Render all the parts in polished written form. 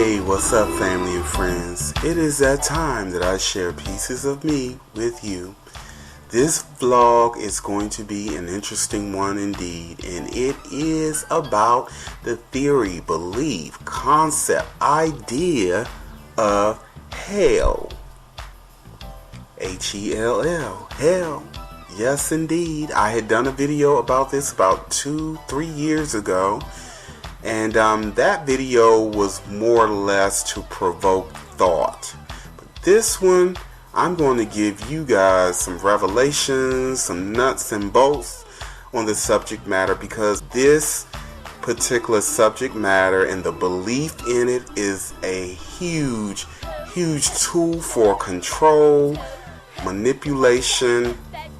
Hey, what's up, family and friends? It is that time that I share pieces of me with you. This vlog is going to be an interesting one indeed, and it is about the theory, belief, concept, idea of hell. H.E.L.L. Hell. Yes, indeed. I had done a video about this about 2-3 years ago. And that video was more or less to provoke thought. But this one, I'm going to give you guys some revelations, some nuts and bolts on the subject matter, because this particular subject matter and the belief in it is a huge tool for control, manipulation,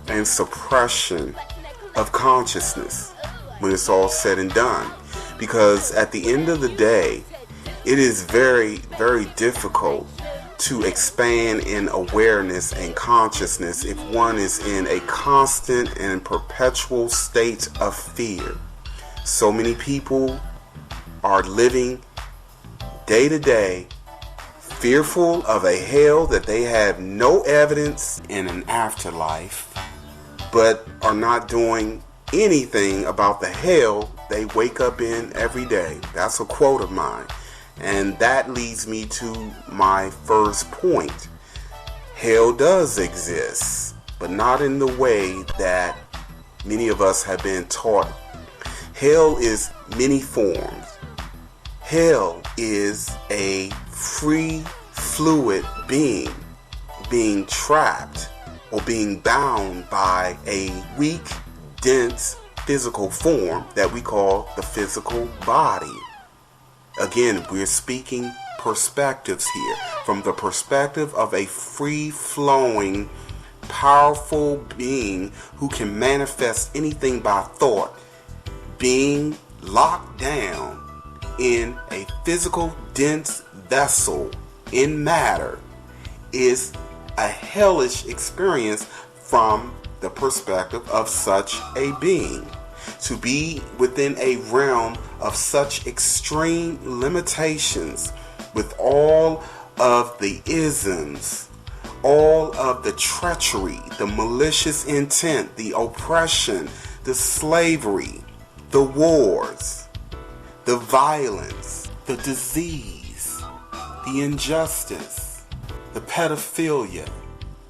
and suppression of consciousness when it's all said and done. Because at the end of the day, it is very difficult to expand in awareness and consciousness if one is in a constant and perpetual state of fear. So many people are living day to day fearful of a hell that they have no evidence in an afterlife, but are not doing anything about the hell they wake up in every day. That's a quote of mine. And that leads me to my first point. Hell does exist, but not in the way that many of us have been taught. Hell is many forms. Hell is a free fluid being trapped or being bound by a weak, dense physical form that we call the physical body. Again, we're speaking perspectives here. From the perspective of a free-flowing, powerful being who can manifest anything by thought, being locked down in a physical, dense vessel in matter is a hellish experience from the perspective of such a being. To be within a realm of such extreme limitations, with all of the isms, all of the treachery, the malicious intent, the oppression, the slavery, the wars, the violence, the disease, the injustice, the pedophilia,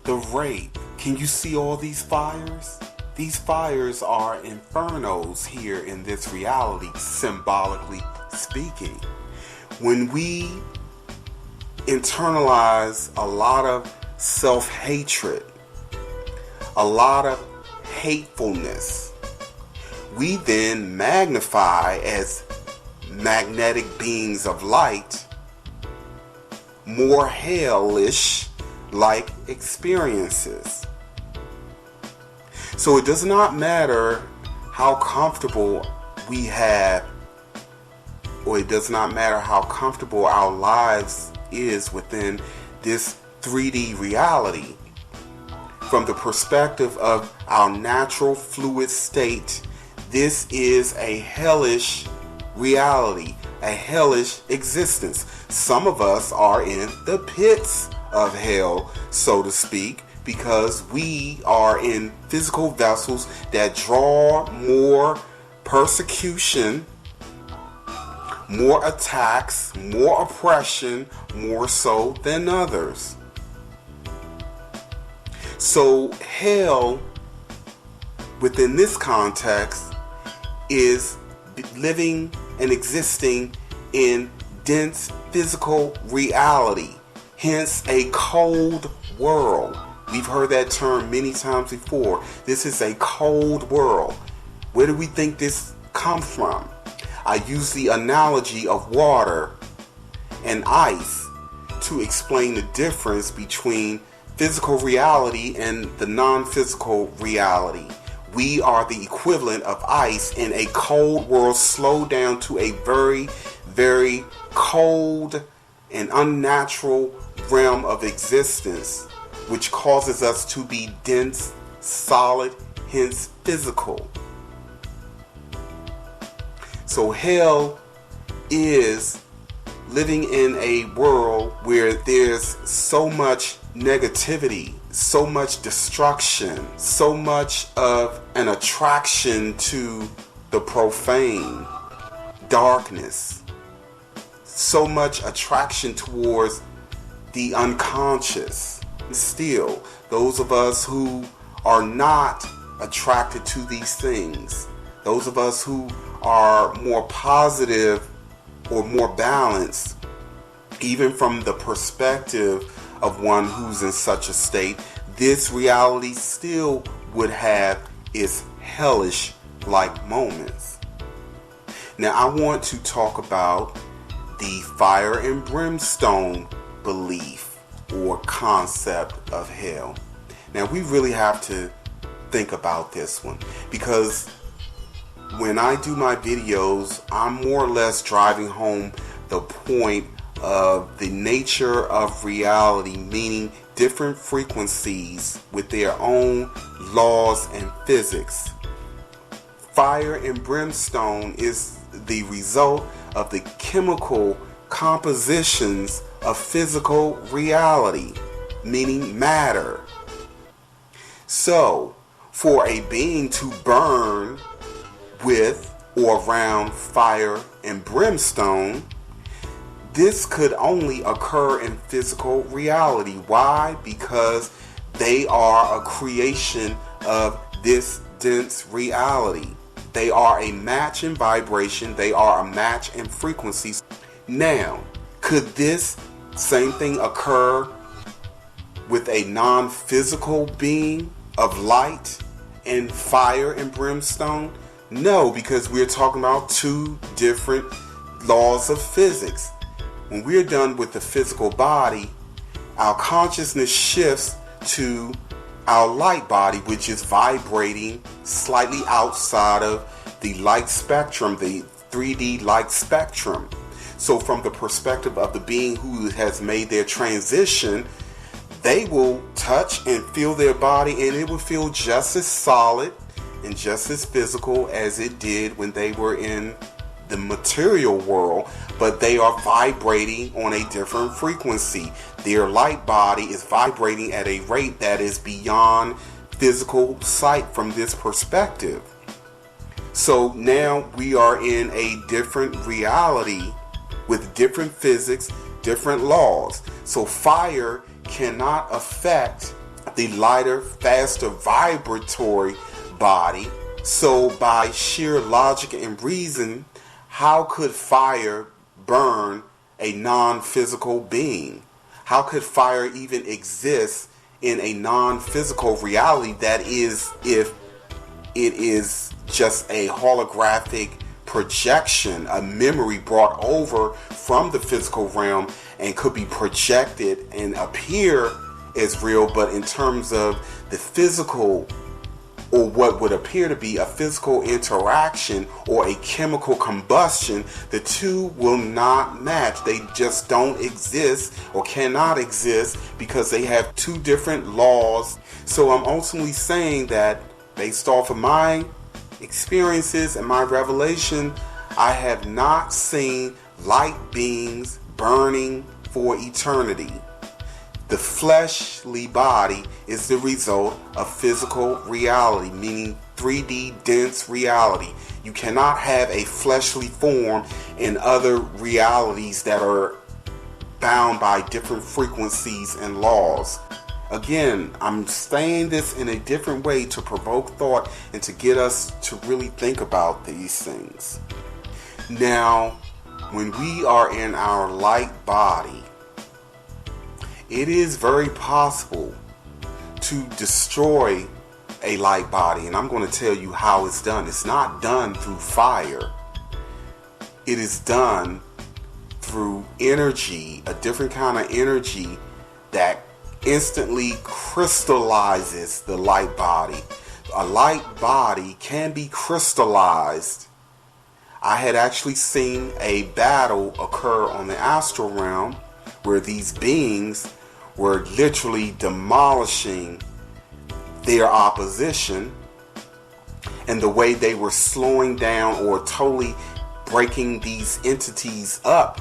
the rape. Can you see all these fires? These fires are infernos here in this reality, symbolically speaking. When we internalize a lot of self-hatred, a lot of hatefulness, we then magnify as magnetic beings of light more hellish like experiences. So it does not matter how comfortable we have, or it does not matter how comfortable our lives is within this 3D reality. From the perspective of our natural fluid state, this is a hellish reality, a hellish existence. Some of us are in the pits of hell, so to speak, because we are in physical vessels that draw more persecution, more attacks, more oppression, more so than others. So hell, within this context, is living and existing in dense physical reality, hence a cold world. We've heard that term many times before. This is a cold world. Where do we think this comes from? I use the analogy of water and ice to explain the difference between physical reality and the non-physical reality. We are the equivalent of ice in a cold world, slowed down to a very cold and unnatural realm of existence, which causes us to be dense, solid, hence physical. So hell is living in a world where there's so much negativity, so much destruction, so much of an attraction to the profane, darkness, so much attraction towards the unconscious. Still, those of us who are not attracted to these things, those of us who are more positive or more balanced, even from the perspective of one who's in such a state, this reality still would have its hellish like moments. Now I want to talk about the fire and brimstone belief or concept of hell. Now we really have to think about this one, because when I do my videos, I'm more or less driving home the point of the nature of reality, meaning different frequencies with their own laws and physics. Fire and brimstone is the result of the chemical compositions of physical reality, meaning matter. So, for a being to burn with or around fire and brimstone, this could only occur in physical reality. Why? Because they are a creation of this dense reality. They are a match in vibration. They are a match in frequencies. Now, could this same thing occur with a non-physical being of light and fire and brimstone? No, because we're talking about two different laws of physics. When we're done with the physical body, our consciousness shifts to our light body, which is vibrating slightly outside of the light spectrum, the 3D light spectrum. So from the perspective of the being who has made their transition, they will touch and feel their body, and it will feel just as solid and just as physical as it did when they were in the material world, but they are vibrating on a different frequency. Their light body is vibrating at a rate that is beyond physical sight from this perspective. So now we are in a different reality with different physics, different laws. So fire cannot affect the lighter, faster vibratory body. So by sheer logic and reason, how could fire burn a non-physical being? How could fire even exist in a non-physical reality? That is, if it is just a holographic projection, a memory brought over from the physical realm and could be projected and appear as real, but in terms of the physical, or what would appear to be a physical interaction or a chemical combustion, the two will not match. They just don't exist or cannot exist because they have two different laws. So I'm ultimately saying that based off of my experiences and my revelation, I have not seen light beings burning for eternity. The fleshly body is the result of physical reality, meaning 3D dense reality. You cannot have a fleshly form in other realities that are bound by different frequencies and laws. Again, I'm saying this in a different way to provoke thought and to get us to really think about these things. Now, when we are in our light body, it is very possible to destroy a light body, and I'm going to tell you how it's done. It's not done through fire. It is done through energy, a different kind of energy that instantly crystallizes the light body. A light body can be crystallized. I had actually seen a battle occur on the astral realm where these beings were literally demolishing their opposition, and the way they were slowing down or totally breaking these entities up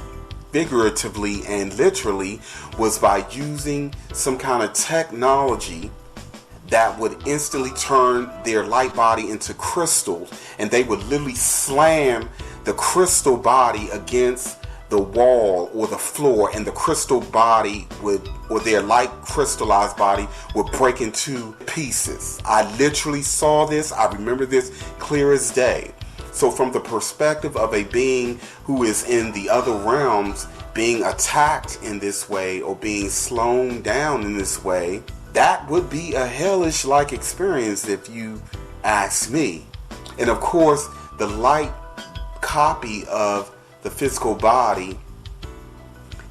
figuratively and literally, was by using some kind of technology that would instantly turn their light body into crystals, and they would literally slam the crystal body against the wall or the floor, and the crystal body would, or their light crystallized body would break into pieces. I literally saw this. I remember this clear as day. So from the perspective of a being who is in the other realms being attacked in this way or being slowed down in this way, that would be a hellish-like experience if you ask me. And of course, the light copy of the physical body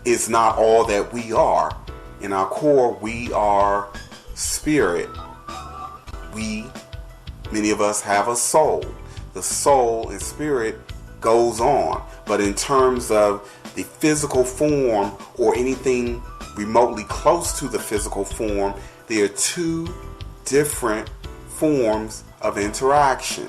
is not all that we are. In our core, we are spirit. Many of us have a soul. The soul and spirit goes on. But in terms of the physical form or anything remotely close to the physical form, there are two different forms of interaction.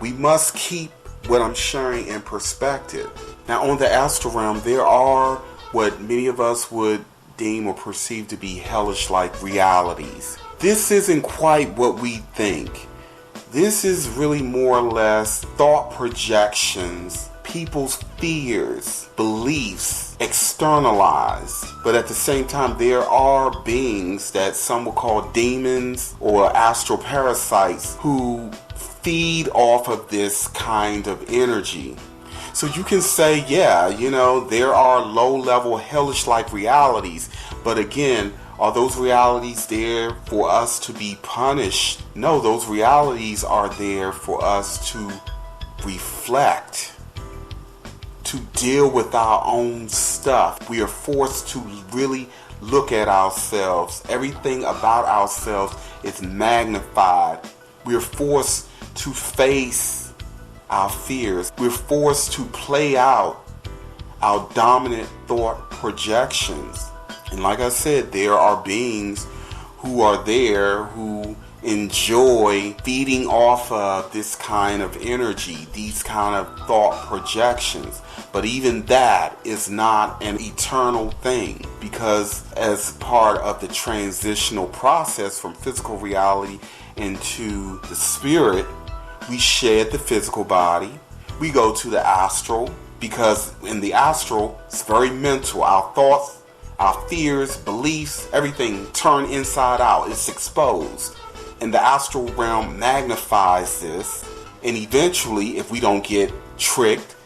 We must keep what I'm sharing in perspective. Now, on the astral realm, there are what many of us would deem or perceive to be hellish-like realities. This isn't quite what we think. This is really more or less thought projections, people's fears, beliefs, externalized. But at the same time, there are beings that some will call demons or astral parasites who feed off of this kind of energy. So you can say, yeah, there are low-level hellish-like realities. But again, are those realities there for us to be punished? No, those realities are there for us to reflect, to deal with our own stuff. We are forced to really look at ourselves. Everything about ourselves is magnified. We are forced to face our fears. We're forced to play out our dominant thought projections. And like I said, there are beings who are there who enjoy feeding off of this kind of energy, these kind of thought projections. But even that is not an eternal thing, because as part of the transitional process from physical reality into the spirit, we shed the physical body. We go to the astral, because in the astral, it's very mental. Our thoughts, our fears, beliefs, everything turn inside out. It's exposed. And the astral realm magnifies this. And eventually, if we don't get tricked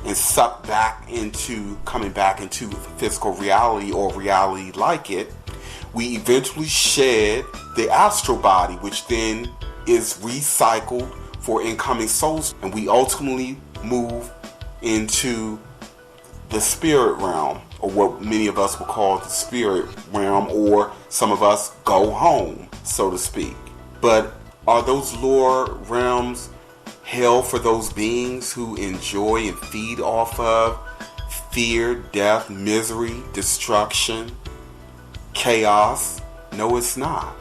and sucked back into, coming back into physical reality or reality like it, we eventually shed the astral body, which then is recycled for incoming souls, and we ultimately move into the spirit realm, or what many of us will call the spirit realm, or some of us go home, so to speak. But are those lower realms hell for those beings who enjoy and feed off of fear, death, misery, destruction, chaos? No, it's not.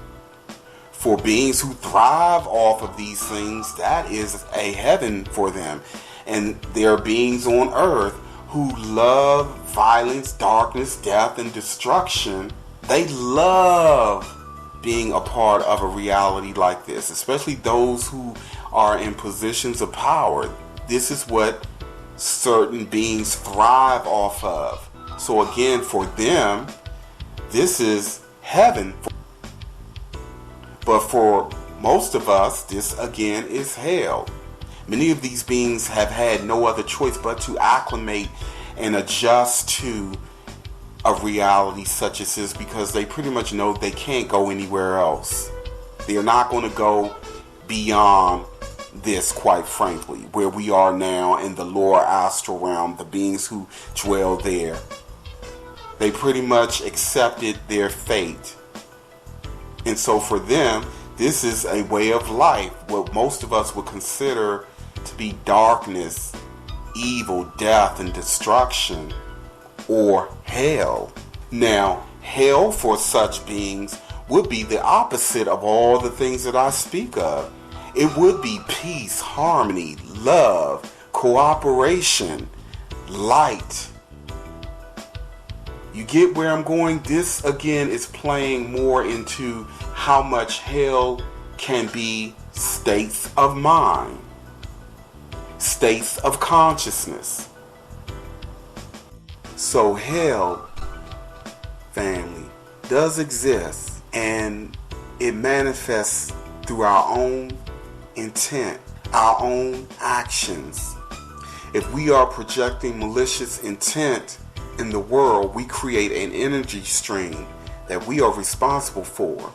For beings who thrive off of these things, that is a heaven for them. And there are beings on earth who love violence, darkness, death, and destruction. They love being a part of a reality like this, especially those who are in positions of power. This is what certain beings thrive off of. So again, for them, this is heaven. But for most of us, this again is hell. Many of these beings have had no other choice but to acclimate and adjust to a reality such as this, because they pretty much know they can't go anywhere else. They're not going to go beyond this, quite frankly, where we are now in the lower astral realm, the beings who dwell there. They pretty much accepted their fate. And so for them, this is a way of life, what most of us would consider to be darkness, evil, death, and destruction, or hell. Now, hell for such beings would be the opposite of all the things that I speak of. It would be peace, harmony, love, cooperation, light, You get where I'm going? This again is playing more into how much hell can be states of mind, states of consciousness. So hell, family, does exist, and it manifests through our own intent, our own actions. If we are projecting malicious intent in the world, we create an energy stream that we are responsible for.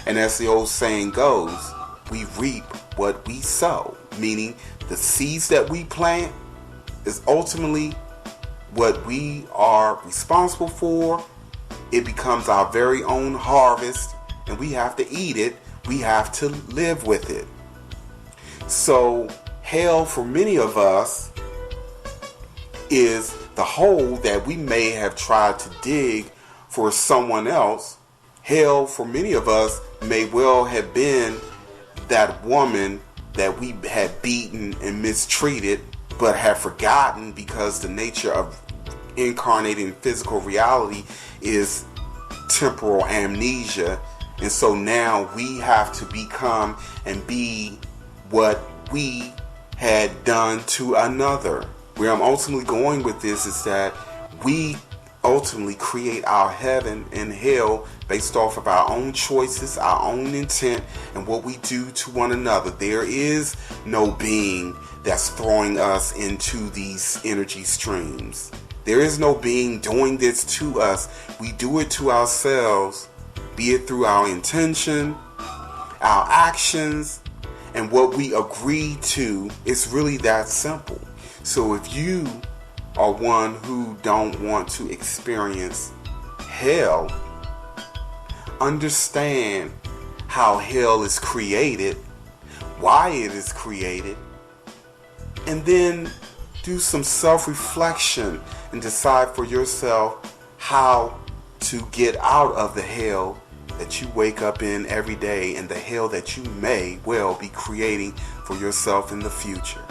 And as the old saying goes, we reap what we sow, meaning the seeds that we plant is ultimately what we are responsible for. It becomes our very own harvest, and we have to eat it. We have to live with it. So hell for many of us is the hole that we may have tried to dig for someone else. Hell for many of us may well have been that woman that we had beaten and mistreated, but have forgotten because the nature of incarnating physical reality is temporal amnesia. And so now we have to become and be what we had done to another. Where I'm ultimately going with this is that we ultimately create our heaven and hell based off of our own choices, our own intent, and what we do to one another. There is no being that's throwing us into these energy streams. There is no being doing this to us. We do it to ourselves, be it through our intention, our actions, and what we agree to. It's really that simple. So if you are one who don't want to experience hell, understand how hell is created, why it is created, and then do some self-reflection and decide for yourself how to get out of the hell that you wake up in every day and the hell that you may well be creating for yourself in the future.